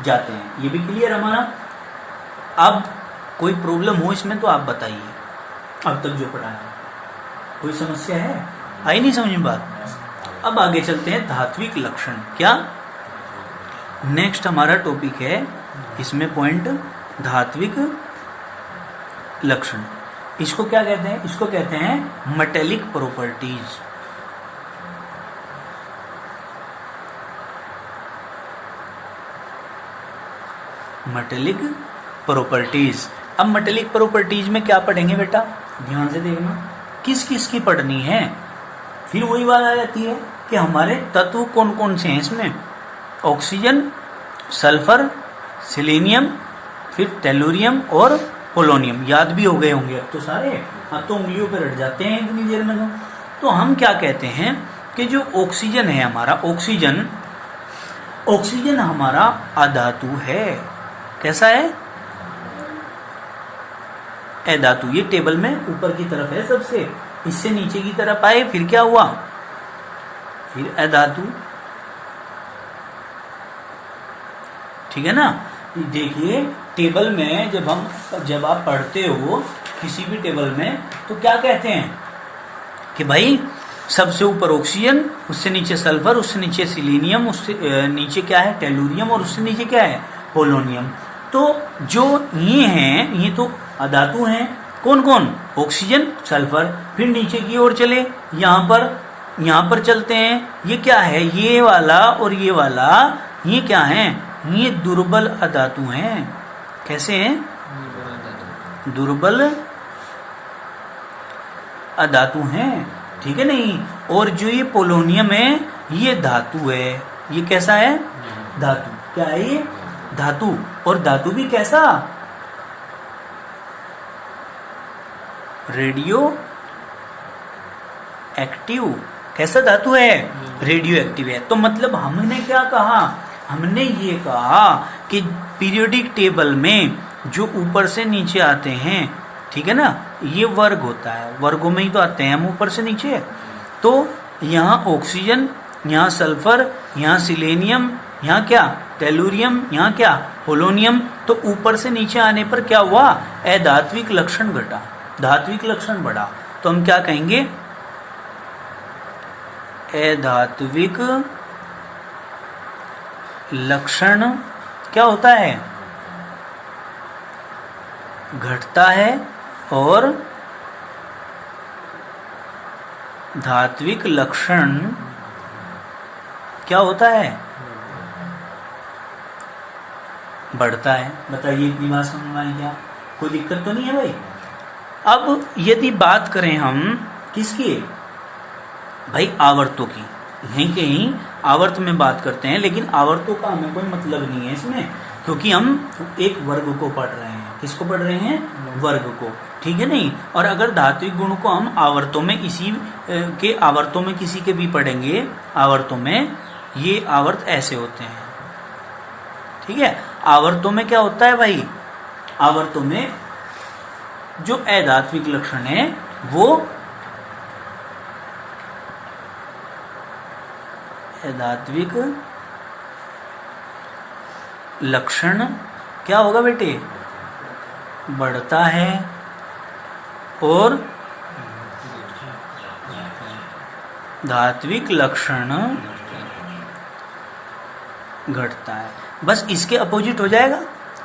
जाते हैं। ये भी क्लियर हमारा। अब कोई प्रॉब्लम हो इसमें तो आप बताइए, अब तक जो पढ़ा है कोई समस्या है? आई नहीं समझ में बात? अब आगे चलते हैं, धात्विक लक्षण। क्या नेक्स्ट हमारा टॉपिक है इसमें पॉइंट, धात्विक लक्षण। इसको क्या कहते हैं? इसको कहते हैं मेटेलिक प्रॉपर्टीज। Metallic properties. अब मेटेलिक प्रॉपर्टीज में क्या पढ़ेंगे बेटा? ध्यान से देखना, किस किस की पढ़नी है। फिर वही बात आ जाती है कि हमारे तत्व कौन कौन से हैं इसमें, ऑक्सीजन, सल्फर, सिलीनियम, फिर टेलुरियम और पोलोनियम। याद भी हो गए होंगे अब तो सारे, अब तो उंगलियों पर रट जाते हैं इतनी देर में। तो हम क्या कहते हैं कि जो ऑक्सीजन है हमारा, ऑक्सीजन हमारा अधातु है। कैसा है? अधातु। ये टेबल में ऊपर की तरफ है सबसे, इससे नीचे की तरफ आए फिर क्या हुआ? फिर अधातु। ठीक है ना? देखिए टेबल में जब आप पढ़ते हो किसी भी टेबल में तो क्या कहते हैं कि भाई सबसे ऊपर ऑक्सीजन, उससे नीचे सल्फर, उससे नीचे सिलीनियम, उससे नीचे क्या है? टेलुरियम, और उससे नीचे क्या है? पोलोनियम। तो जो ये हैं ये तो अधातु हैं। कौन कौन? Oxygen, sulphur. फिर नीचे की ओर चले, यहाँ पर चलते हैं। ये क्या है? ये वाला और ये वाला, ये क्या है? ये दुर्बल अधातु हैं। कैसे हैं? दुर्बल अधातु हैं। ठीक है नहीं? और जो ये पोलोनियम है ये धातु है। ये कैसा है? धातु। क्या है ये? धातु। और धातु भी कैसा? Radio active. कैसा धातु है? रेडियो एक्टिव है। तो मतलब हमने क्या कहा? हमने ये कहा कि पीरियोडिक टेबल में जो ऊपर से नीचे आते हैं, ठीक है ना, ये वर्ग होता है, वर्गों में ही तो आते हैं हम ऊपर से नीचे। तो यहाँ ऑक्सीजन, यहाँ सल्फर, यहाँ सिलेनियम, यहाँ क्या? टेलुरियम, यहाँ क्या? पोलोनियम। तो ऊपर से नीचे आने पर क्या हुआ? अधात्विक लक्षण घटा, धात्विक लक्षण बढ़ा। तो हम क्या कहेंगे? अधात्विक लक्षण क्या होता है? घटता है। और धात्विक लक्षण क्या होता है? बढ़ता है। बताइए इतनी बात समझ में आई क्या? कोई दिक्कत तो नहीं है भाई? अब यदि बात करें हम किसकी? भाई आवर्तों की। यहीं कहीं आवर्त में बात करते हैं, लेकिन आवर्तों का हमें कोई मतलब नहीं है इसमें, क्योंकि हम एक वर्ग को पढ़ रहे हैं। किसको पढ़ रहे हैं? वर्ग को। ठीक है नहीं? और अगर धात्विक गुण को हम आवर्तों में इसी के आवर्तों में किसी के भी पढ़ेंगे, आवर्तों में ये आवर्त ऐसे होते हैं। ठीक है? आवर्तों में क्या होता है भाई? आवर्तों में जो अधात्विक लक्षण है वो अधात्विक लक्षण क्या होगा बेटे? बढ़ता है और धात्विक लक्षण घटता है। बस इसके अपोजिट हो जाएगा।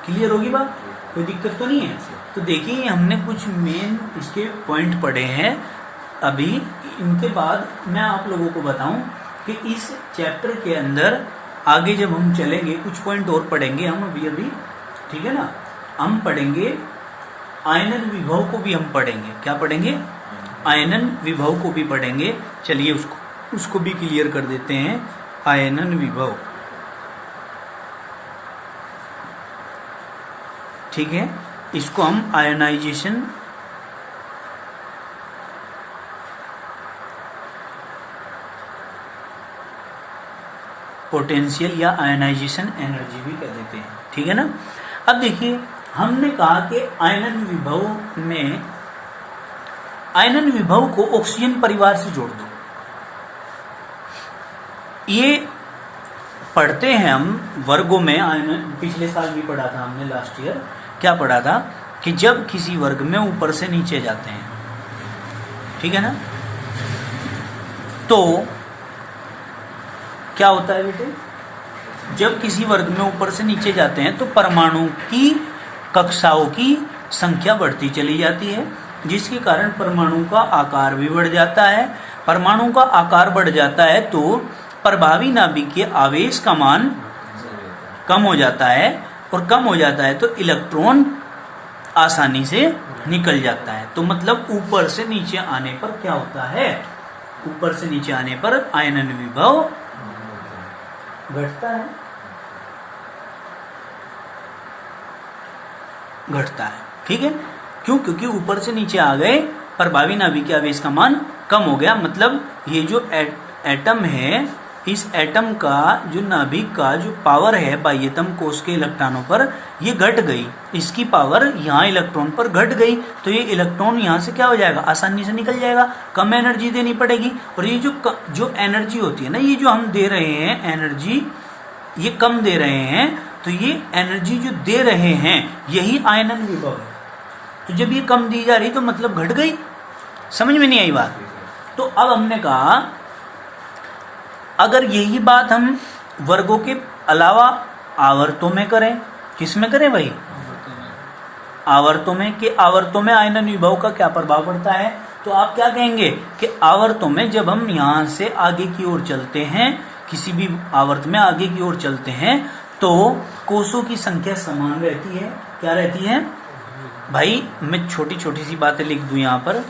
क्लियर होगी बात? कोई दिक्कत तो नहीं है? तो देखिए हमने कुछ मेन इसके पॉइंट पढ़े हैं अभी। इनके बाद मैं आप लोगों को बताऊं कि इस चैप्टर के अंदर आगे जब हम चलेंगे कुछ पॉइंट और पढ़ेंगे हम अभी। ठीक है ना? हम पढ़ेंगे आयनन विभव को भी हम पढ़ेंगे। क्या पढ़ेंगे? आयनन विभव को भी पढ़ेंगे। चलिए उसको भी क्लियर कर देते हैं। आयनन विभव, ठीक है, इसको हम आयनाइजेशन पोटेंशियल या आयनाइजेशन एनर्जी भी कह देते हैं। ठीक है ना? अब देखिए हमने कहा कि आयनन विभव को ऑक्सीजन परिवार से जोड़ दो। ये पढ़ते हैं हम वर्गों में, पिछले साल भी पढ़ा था हमने, लास्ट ईयर क्या पढ़ा था कि जब किसी वर्ग में ऊपर से नीचे जाते हैं, ठीक है ना, तो क्या होता है बेटे, जब किसी वर्ग में ऊपर से नीचे जाते हैं तो परमाणु की कक्षाओं की संख्या बढ़ती चली जाती है, जिसके कारण परमाणु का आकार भी बढ़ जाता है। परमाणु का आकार बढ़ जाता है तो प्रभावी नाभिक के आवेश का मान कम हो जाता है, और कम हो जाता है तो इलेक्ट्रॉन आसानी से निकल जाता है। तो मतलब ऊपर से नीचे आने पर क्या होता है, ऊपर से नीचे आने पर आयनन विभव घटता है, घटता है, ठीक है। क्यों? क्योंकि ऊपर से नीचे आ गए, प्रभावी नाभिक के आवेश का मान कम हो गया। मतलब ये जो एटम है, इस एटम का जो नाभिक का जो पावर है बाह्यतम कोश के इलेक्ट्रॉनों पर, ये घट गई, इसकी पावर यहाँ इलेक्ट्रॉन पर घट गई, तो ये इलेक्ट्रॉन यहाँ से क्या हो जाएगा, आसानी से निकल जाएगा, कम एनर्जी देनी पड़ेगी। और ये जो एनर्जी होती है ना, ये जो हम दे रहे हैं एनर्जी, ये कम दे रहे हैं, तो ये एनर्जी जो दे रहे हैं यही आयनन विभव है। तो जब ये कम दी जा रही तो मतलब घट गई। समझ में नहीं आई बात? तो अब हमने कहा अगर यही बात हम वर्गों के अलावा आवर्तों में करें, किस में करें भाई, आवर्तों में, कि आवर्तों में आयनन विभव का क्या प्रभाव पड़ता है, तो आप क्या कहेंगे कि आवर्तों में जब हम यहाँ से आगे की ओर चलते हैं, किसी भी आवर्त में आगे की ओर चलते हैं, तो कोषों की संख्या समान रहती है। क्या रहती है भाई, मैं छोटी छोटी सी बातें लिख दूं यहाँ पर,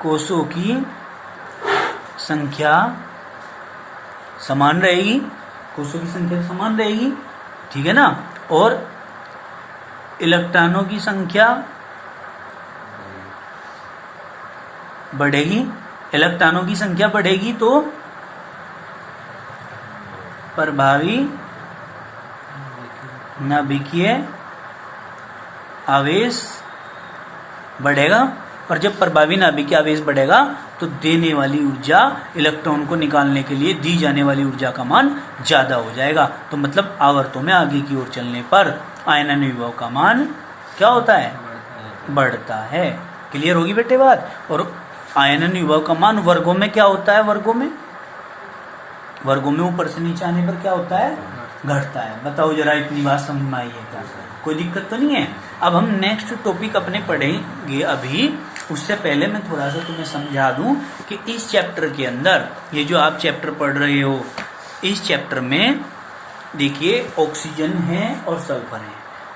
कोषों की संख्या समान रहेगी, कोषों की संख्या समान रहेगी, ठीक है ना, और इलेक्ट्रॉनों की संख्या बढ़ेगी, इलेक्ट्रॉनों की संख्या बढ़ेगी तो प्रभावी नाभिकीय आवेश बढ़ेगा, और जब प्रभावी नाभिकीय आवेश बढ़ेगा तो देने वाली ऊर्जा, इलेक्ट्रॉन को निकालने के लिए दी जाने वाली ऊर्जा का मान ज्यादा हो जाएगा। तो मतलब आवर्तों में आगे की ओर चलने पर आयनन विभव का मान क्या होता है, बढ़ता है। क्लियर होगी बेटे बात? और आयनन विभव का मान वर्गों में क्या होता है, वर्गों में ऊपर से नीचे आने पर क्या होता है, घटता है। बताओ जरा, इतनी बात समझ में आई है क्या? कोई दिक्कत तो नहीं है? अब हम नेक्स्ट टॉपिक अपने पढ़ेंगे। अभी उससे पहले मैं थोड़ा सा तुम्हें समझा दूं कि इस चैप्टर के अंदर, ये जो आप चैप्टर पढ़ रहे हो, इस चैप्टर में देखिए ऑक्सीजन है और सल्फर है,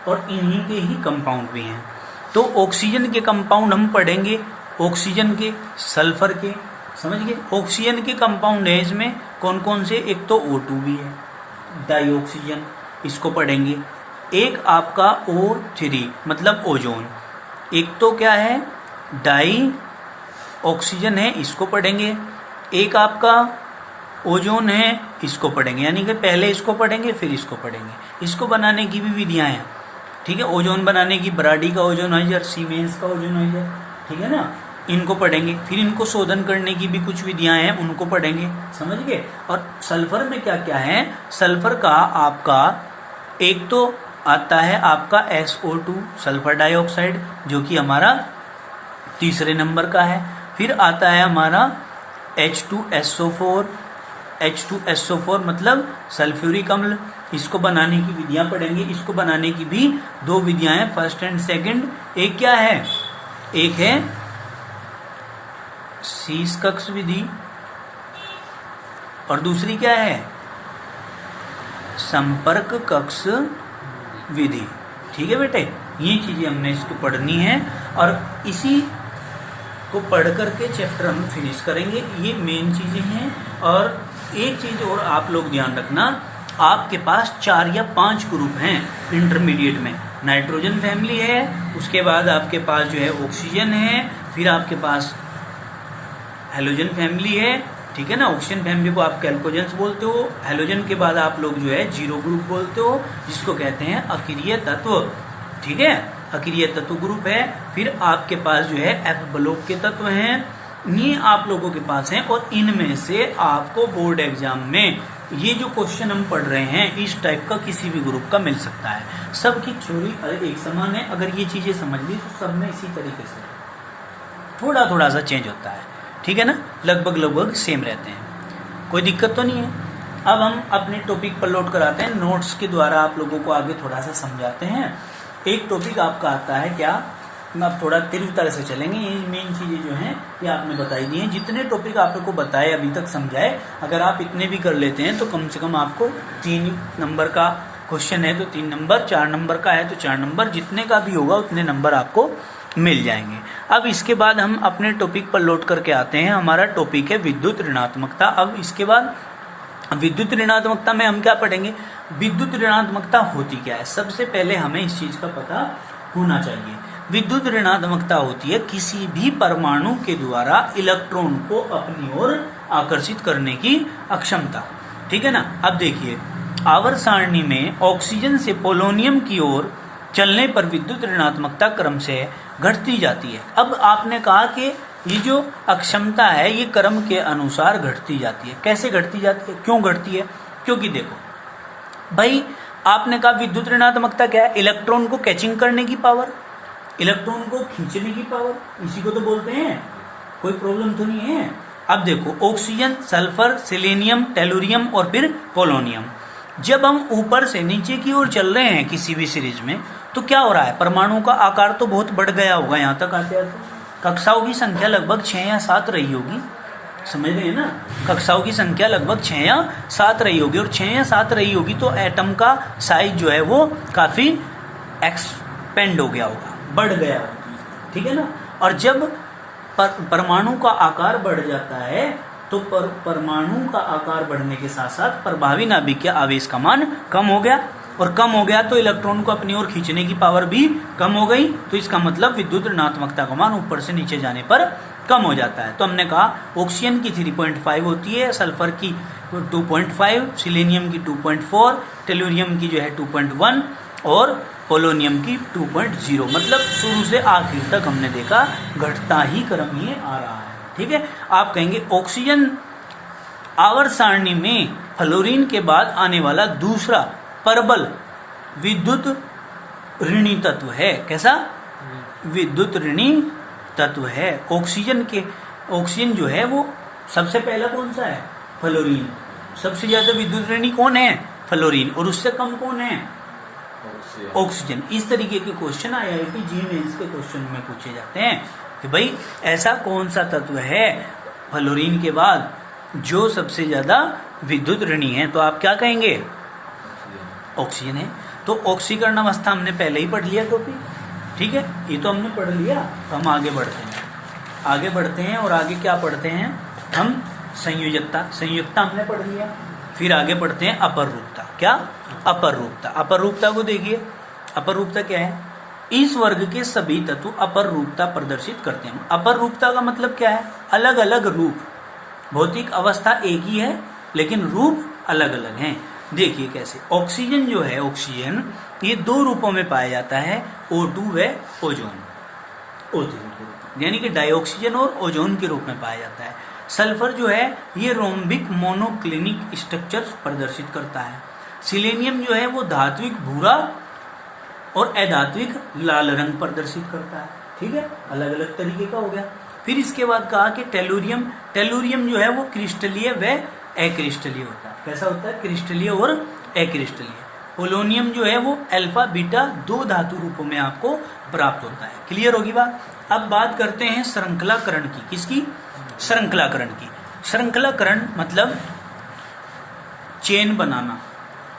और इन्हीं के ही कंपाउंड भी हैं। तो ऑक्सीजन के कंपाउंड हम पढ़ेंगे, ऑक्सीजन के, सल्फर के, समझ गए। ऑक्सीजन के कंपाउंड है इसमें कौन कौन से, एक तो O2 भी है, डाइऑक्सीजन, इसको पढ़ेंगे। एक आपका O3 मतलब ओजोन, एक तो क्या है डाई ऑक्सीजन है, इसको पढ़ेंगे। एक आपका ओजोन है, इसको पढ़ेंगे, यानी कि पहले इसको पढ़ेंगे फिर इसको पढ़ेंगे। इसको बनाने की भी विधियां हैं, ठीक है। ओजोन बनाने की ब्राडी का ओजोनाइजर, सीमेंस का ओजोनाइजर, ठीक है ना, इनको पढ़ेंगे। फिर इनको शोधन करने की भी कुछ विधियां हैं, उनको पढ़ेंगे, समझ गए। और सल्फर में क्या क्या है, सल्फर का आपका एक तो आता है आपका SO2 सल्फर डाइऑक्साइड, जो कि हमारा तीसरे नंबर का है। फिर आता है हमारा H2SO4, H2SO4 मतलब सल्फ्यूरिक अम्ल, इसको बनाने की विधियां पढ़ेंगे। इसको बनाने की भी दो विधियां हैं, फर्स्ट एंड सेकंड। एक क्या है, एक है शीश कक्ष विधि, और दूसरी क्या है संपर्क कक्ष विधि, ठीक है बेटे। ये चीजें हमने इसको पढ़नी है, और इसी को पढ़ करके चैप्टर हम फिनिश करेंगे। ये मेन चीजें हैं। और एक चीज और आप लोग ध्यान रखना, आपके पास 4 या 5 ग्रुप हैं इंटरमीडिएट में। नाइट्रोजन फैमिली है, उसके बाद आपके पास जो है ऑक्सीजन है, फिर आपके पास हेलोजन फैमिली है, ठीक है ना। ऑक्सीजन फैमिली को आप कैल्कोजेंस बोलते हो। हेलोजन के बाद आप लोग जो है जीरो ग्रुप बोलते हो, जिसको कहते हैं अक्रिय तत्व, ठीक है, अक्रिय तत्व ग्रुप है। फिर आपके पास जो है F ब्लॉक के तत्व हैं, ये आप लोगों के पास हैं और इनमें से आपको बोर्ड एग्जाम में ये जो क्वेश्चन हम पढ़ रहे हैं इस टाइप का किसी भी ग्रुप का मिल सकता है। सबकी थ्योरी एक समान है, अगर ये चीजें समझ ली तो सब में इसी तरीके से थोड़ा थोड़ा सा चेंज होता है, ठीक है ना, लगभग सेम रहते हैं, कोई दिक्कत तो नहीं है। अब हम अपने टॉपिक पर लोड कराते हैं, नोट्स के द्वारा आप लोगों को आगे थोड़ा सा समझाते हैं। एक टॉपिक आपका आता है क्या, अब थोड़ा तीव्र तरह से चलेंगे, ये मेन चीजें जो हैं ये आपने बताई दी हैं। जितने टॉपिक आप लोग को बताए अभी तक समझाए, अगर आप इतने भी कर लेते हैं तो कम से कम आपको 3 नंबर का क्वेश्चन है तो 3 नंबर, 4 नंबर का है तो 4 नंबर, जितने का भी होगा उतने नंबर आपको मिल जाएंगे। अब इसके बाद हम अपने टॉपिक पर लोड करके आते हैं। हमारा टॉपिक है विद्युत ऋणात्मकता। अब इसके बाद विद्युत ऋणात्मकता में हम क्या पढ़ेंगे, विद्युत ऋणात्मकता होती क्या है। सबसे पहले हमें इस चीज का पता होना चाहिए। विद्युत ऋणात्मकता होती है किसी भी परमाणु के द्वारा इलेक्ट्रॉन को अपनी ओर आकर्षित करने की अक्षमता, ठीक है ना। अब देखिए, आवर्त सारणी में ऑक्सीजन से पोलोनियम की ओर चलने पर विद्युत ऋणात्मकता क्रम से घटती जाती है। अब आपने कहा कि ये जो अक्षमता है ये क्रम के अनुसार घटती जाती है। कैसे घटती जाती है, क्यों घटती है, क्योंकि देखो भाई, आपने कहा विद्युत ऋणात्मकता क्या है, इलेक्ट्रॉन को कैचिंग करने की पावर, इलेक्ट्रॉन को खींचने की पावर, इसी को तो बोलते हैं, कोई प्रॉब्लम तो नहीं है। अब देखो, ऑक्सीजन, सल्फर, सेलेनियम, टेलुरियम और फिर पोलोनियम, जब हम ऊपर से नीचे की ओर चल रहे हैं किसी भी सीरीज में तो क्या हो रहा है, परमाणु का आकार तो बहुत बढ़ गया होगा। यहाँ तक आते आते कक्षाओं की संख्या लगभग 6 या 7 रही होगी, समझ रहे हैं ना, कक्षाओं की संख्या लगभग 6 या 7 रही होगी, और 6 या 7 रही होगी तो एटम का साइज जो है वो काफी एक्सपेंड हो गया होगा, बढ़ गया होगा, ठीक है ना। और जब परमाणु का आकार बढ़ जाता है तो परमाणु का आकार बढ़ने के साथ साथ प्रभावी नाभिक के आवेश का मान कम हो गया, और कम हो गया तो इलेक्ट्रॉन को अपनी ओर खींचने की पावर भी कम हो गई। तो इसका मतलब विद्युत ऋणात्मकता का मान ऊपर से नीचे जाने पर कम हो जाता है। तो हमने कहा ऑक्सीजन की 3.5 होती है, सल्फर की 2.5, सिलेनियम की 2.4, टेलुरियम की जो है 2.1 और पोलोनियम की 2.0। मतलब शुरू से आखिर तक हमने देखा घटता ही क्रम ये आ रहा है, ठीक है। आप कहेंगे ऑक्सीजन आवर्त सारणी में फ्लोरीन के बाद आने वाला दूसरा प्रबल विद्युत ऋणी तत्व है। कैसा, विद्युत ऋणी तत्व है। ऑक्सीजन जो है वो सबसे पहला कौन सा है, फ्लोरीन। सबसे ज्यादा विद्युत ऋणी कौन है, फ्लोरीन, और उससे कम कौन है, ऑक्सीजन। इस तरीके के क्वेश्चन IIT जी मेंस के क्वेश्चन में पूछे जाते हैं कि भाई ऐसा कौन सा तत्व है फ्लोरीन के बाद जो सबसे ज्यादा विद्युत ऋणी है। तो आप क्या कहेंगे, ऑक्सीजन है। तो ऑक्सीकरण अवस्था हमने पहले ही पढ़ लिया टॉपिक, ठीक है, ये तो हमने पढ़ लिया। तो हम आगे बढ़ते हैं और आगे क्या पढ़ते हैं हम, संयुक्ता हमने पढ़ लिया। फिर आगे पढ़ते हैं अपर रूपता। क्या, अपर रूपता को देखिए, अपर रूपता क्या है, इस वर्ग के सभी तत्व अपर रूपता प्रदर्शित करते हैं। अपर रूपता का मतलब क्या है, अलग अलग रूप, भौतिक अवस्था एक ही है लेकिन रूप अलग अलग हैं। देखिए कैसे, ऑक्सीजन जो है, ऑक्सीजन ये 2 रूपों में पाया जाता है, O2 व ओजोन, यानी कि डाइऑक्सीजन और ओजोन के रूप में पाया जाता है। सल्फर जो है ये रोम्बिक मोनोक्लिनिक स्ट्रक्चर प्रदर्शित करता है। सिलेनियम जो है वो धात्विक भूरा और अधात्विक लाल रंग प्रदर्शित करता है, ठीक है, अलग अलग तरीके का हो गया। फिर इसके बाद कहा कि टेलुरियम जो है वो क्रिस्टलीय व अक्रिस्टलीय होता है। कैसा होता है, क्रिस्टलीय और अक्रिस्टलीय। पोलोनियम जो है वो अल्फा बीटा 2 धातु रूपों में आपको प्राप्त होता है। क्लियर होगी बात। अब बात करते हैं श्रृंखलाकरण की। किसकी, श्रृंखलाकरण की। श्रृंखलाकरण मतलब चेन बनाना।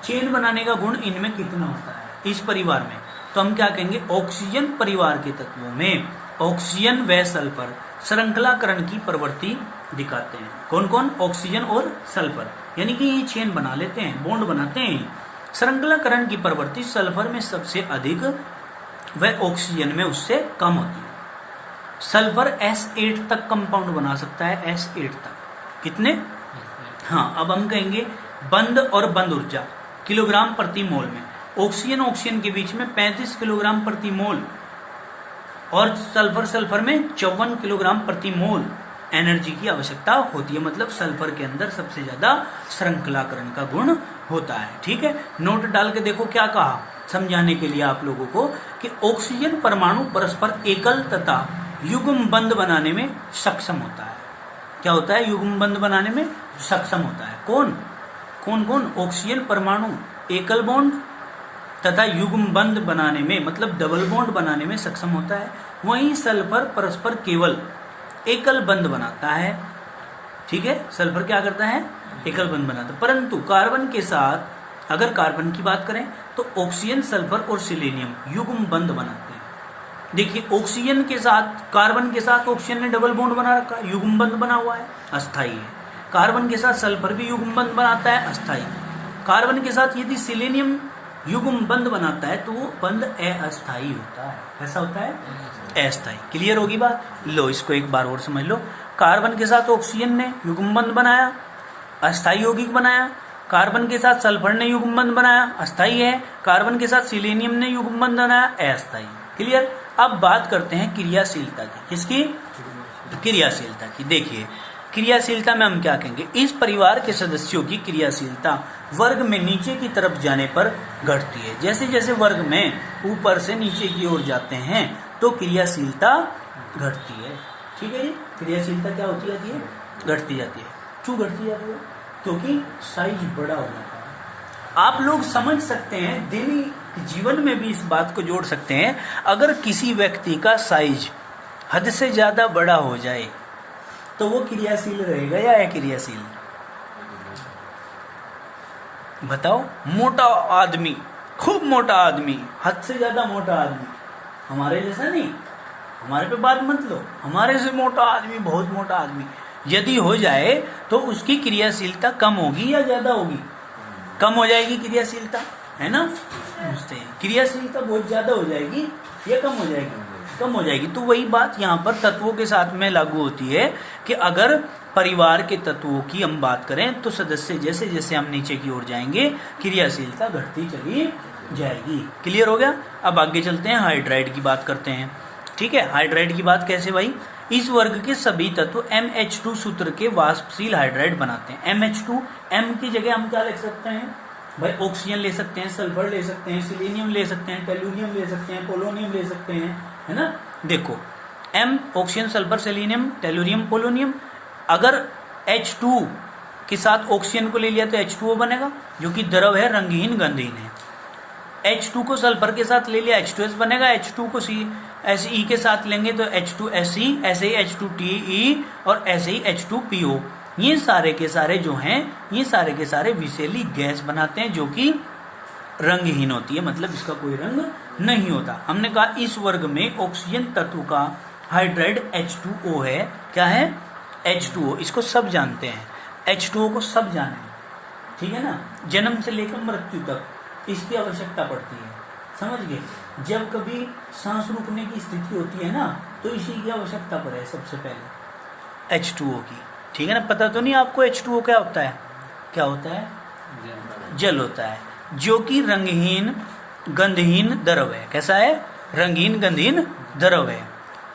चेन बनाने का गुण इनमें कितना होता है इस परिवार में, तो हम क्या कहेंगे, ऑक्सीजन परिवार के तत्वों में ऑक्सीजन व सल्फर श्रृंखलाकरण की प्रवृत्ति दिखाते हैं। कौन कौन, ऑक्सीजन और सल्फर, यानी कि ये चेन बना लेते हैं, बॉन्ड बनाते हैं। श्रृंखलाकरण की प्रवृत्ति सल्फर में सबसे अधिक व ऑक्सीजन में उससे कम होती है। सल्फर S8 तक कंपाउंड बना सकता है, S8 तक। कितने, हाँ, अब हम कहेंगे बंद और बंद ऊर्जा किलोग्राम प्रति मोल में। ऑक्सीजन के बीच में 35 किलोग्राम प्रति मोल और सल्फर में 54 किलोग्राम प्रति मोल। एनर्जी की आवश्यकता होती है, मतलब सल्फर के अंदर सबसे ज्यादा श्रृंखलाकरण का गुण होता है। ठीक है, नोट डाल के देखो क्या कहा समझाने के लिए आप लोगों को कि ऑक्सीजन परमाणु परस्पर एकल तथा युग्म बंध बनाने में सक्षम होता है। क्या होता है? युग्म बंध बनाने में सक्षम होता है। कौन कौन कौन? ऑक्सीजन परमाणु एकल बॉन्ड तथा युग्म बंध बनाने में, मतलब डबल बॉन्ड बनाने में सक्षम होता है। वहीं सल्फर परस्पर केवल एकल बंध बनाता है। ठीक है, सल्फर क्या करता है? एकल बंध बनाता है। परंतु कार्बन के साथ, अगर कार्बन की बात करें तो ऑक्सीजन, सल्फर और सिलेनियम युग्म बंध बनाते हैं। देखिए, ऑक्सीजन के साथ, कार्बन के साथ ऑक्सीजन ने डबल बॉन्ड बना रखा है, युग्म बंध बना हुआ है, अस्थाई है। कार्बन के साथ सल्फर भी युग्म बंध बनाता है, अस्थाई। कार्बन के साथ यदि सिलेनियम युग्म बंध बनाता है तो वो बंध अस्थाई होता है। कैसा होता है? अस्थाई। क्लियर होगी बात? लो, इसको एक बार और समझ लो। कार्बन के साथ ऑक्सीजन ने युग्म बंध बनाया, अस्थाई यौगिक बनाया। कार्बन के साथ सल्फर ने युग्म बंध बनाया, अस्थाई है। कार्बन के साथ सिलेनियम ने युग्म बंध बनाया, अस्थाई। क्लियर? अब बात करते हैं क्रियाशीलता की। किसकी? क्रियाशीलता की। देखिए, क्रियाशीलता में हम क्या कहेंगे? इस परिवार के सदस्यों की क्रियाशीलता वर्ग में नीचे की तरफ जाने पर घटती है। जैसे जैसे वर्ग में ऊपर से नीचे की ओर जाते हैं तो क्रियाशीलता घटती है। ठीक है जी, क्रियाशीलता क्या होती जाती है? घटती जाती है। क्यों घटती जाती है? क्योंकि साइज बड़ा हो जाता है। आप लोग समझ सकते हैं, दैनिक जीवन में भी इस बात को जोड़ सकते हैं। अगर किसी व्यक्ति का साइज हद से ज्यादा बड़ा हो जाए तो वो क्रियाशील रहेगा या अक्रियाशील? बताओ। मोटा आदमी, खूब मोटा आदमी, हद से ज्यादा मोटा आदमी, हमारे जैसा नहीं, हमारे पे बात मत लो, हमारे से मोटा आदमी, बहुत मोटा आदमी यदि हो जाए तो उसकी क्रियाशीलता कम होगी या ज्यादा होगी? कम हो जाएगी क्रियाशीलता, है ना? पूछते हैं क्रियाशीलता बहुत ज्यादा हो जाएगी या कम हो जाएगी? कम हो जाएगी। तो वही बात यहाँ पर तत्वों के साथ में लागू होती है कि अगर परिवार के तत्वों की हम बात करें तो सदस्य जैसे जैसे हम नीचे की ओर जाएंगे क्रियाशीलता घटती चली जाएगी। क्लियर हो गया? अब आगे चलते हैं, हाइड्राइड की बात करते हैं। ठीक है, हाइड्राइड की बात कैसे भाई? इस वर्ग के सभी तत्व MH2 सूत्र के वाष्पशील हाइड्राइड बनाते हैं। MH2, M की जगह हम क्या लिख सकते हैं भाई? ऑक्सीजन ले सकते हैं, सल्फर ले सकते हैं, सिलेनियम ले सकते हैं, टेलुरियम ले सकते हैं, पोलोनियम ले सकते हैं, है ना? देखो, M oxygen, sulphur, selenium, tellurium, polonium. अगर H2 के साथ ऑक्सीजन को ले लिया तो H2O बनेगा, जो कि द्रव है, रंगहीन, गंधहीन है। H2 को सल्फर के साथ ले लिया, H2S बनेगा। H2 को SE के साथ लेंगे तो H2SE, ऐसे ही H2TE और ऐसे ही H2PO। ये सारे के सारे जो हैं, ये सारे के सारे विषैली गैस बनाते हैं जो कि रंगहीन होती है, मतलब इसका कोई रंग नहीं होता। हमने कहा इस वर्ग में ऑक्सीजन तत्व का हाइड्राइड H2O है। क्या है? H2O। इसको सब जानते हैं, H2O को सब जाने, ठीक है ना? जन्म से लेकर मृत्यु तक इसकी आवश्यकता पड़ती है, समझ गए? जब कभी सांस रुकने की स्थिति होती है ना तो इसी की आवश्यकता पड़े सबसे पहले, H2O की। ठीक है ना? पता तो नहीं आपको H2O क्या होता है? क्या होता है? जल होता है, जो कि रंगहीन गंधहीन द्रव है। कैसा है? रंगीन गंधहीन द्रव है।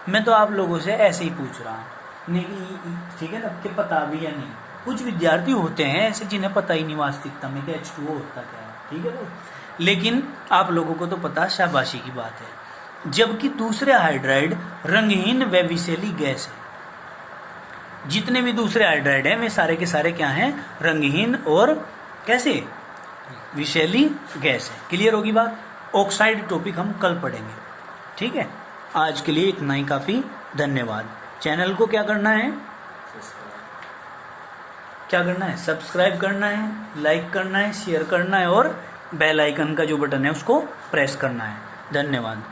मैं तो आप लोगों से ऐसे ही पूछ रहा हूँ, नहीं, ठीक है ना, कि पता भी या नहीं। कुछ विद्यार्थी होते हैं ऐसे जिन्हें पता ही नहीं वास्तविकता में कि H2O होता क्या है, ठीक है भाई? लेकिन आप लोगों को तो पता, शाबाशी की बात है। जबकि दूसरे हाइड्राइड रंगहीन व विषैली गैस है। जितने भी दूसरे हाइड्राइड हैं वे सारे के सारे क्या हैं? रंगहीन और कैसे? विषैली गैस है। क्लियर होगी बात? ऑक्साइड टॉपिक हम कल पढ़ेंगे, ठीक है? आज के लिए इतना ही काफी। धन्यवाद। चैनल को क्या करना है? क्या करना है? सब्सक्राइब करना है, लाइक करना है, शेयर करना है और बेल आइकन का जो बटन है उसको प्रेस करना है। धन्यवाद।